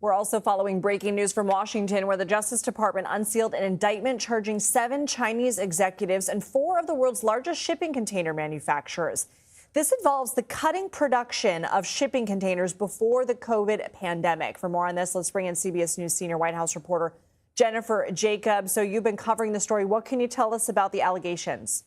We're also following breaking news from Washington, where the Justice Department unsealed an indictment charging 7 Chinese executives and 4 of the world's largest shipping container manufacturers. This involves the cutting production of shipping containers before the COVID pandemic. For more on this, let's bring in CBS News senior White House reporter Jennifer Jacobs. So you've been covering the story. What can you tell us about the allegations?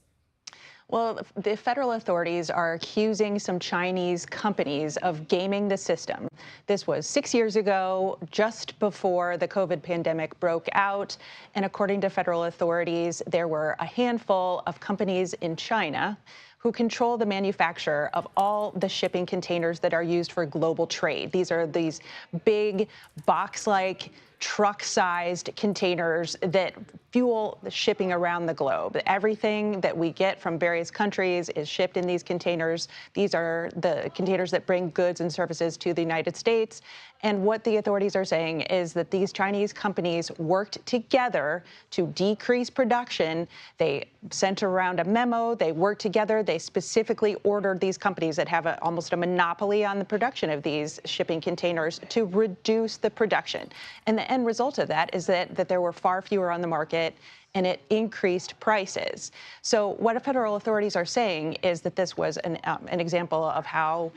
Well, the federal authorities are accusing some Chinese companies of gaming the system. This was 6 years ago, just before the COVID pandemic broke out. And according to federal authorities, there were a handful of companies in China who control the manufacture of all the shipping containers that are used for global trade. These are these big box-like truck-sized containers that fuel the shipping around the globe. Everything that we get from various countries is shipped in these containers. These are the containers that bring goods and services to the United States. And what the authorities are saying is that these Chinese companies worked together to decrease production. They sent around a memo. They worked together. They specifically ordered these companies that have almost a monopoly on the production of these shipping containers to reduce the production. And the end result of that is that there were far fewer on the market, and it increased prices. So what federal authorities are saying is that this was an example of how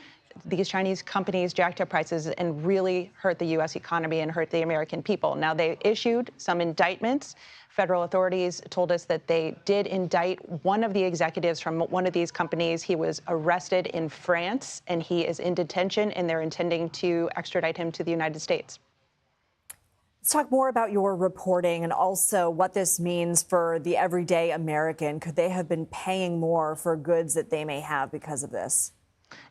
these Chinese companies jacked up prices and really hurt the U.S. economy and hurt the American people. Now, they issued some indictments. Federal authorities told us that they did indict one of the executives from one of these companies. He was arrested in France, and he is in detention, and they're intending to extradite him to the United States. Let's talk more about your reporting and also what this means for the everyday American. Could they have been paying more for goods that they may have because of this?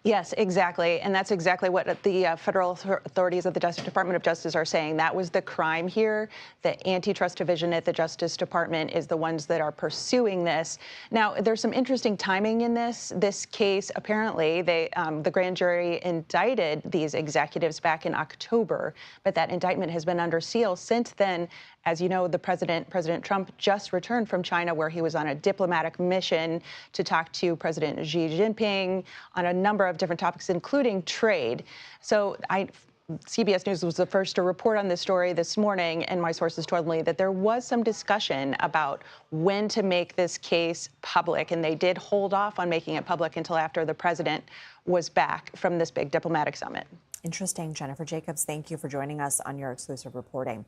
Yes, exactly. And that's exactly what the federal authorities of the Department of Justice are saying. That was the crime here. The antitrust division at the Justice Department is the ones that are pursuing this. Now, there's some interesting timing in this case. Apparently, the grand jury indicted these executives back in October, but that indictment has been under seal since then. As you know, President Trump just returned from China, where he was on a diplomatic mission to talk to President Xi Jinping on a number of different topics, including trade. So CBS News was the first to report on this story this morning, and my sources told me that there was some discussion about when to make this case public, and they did hold off on making it public until after the president was back from this big diplomatic summit. Interesting. Jennifer Jacobs, thank you for joining us on your exclusive reporting.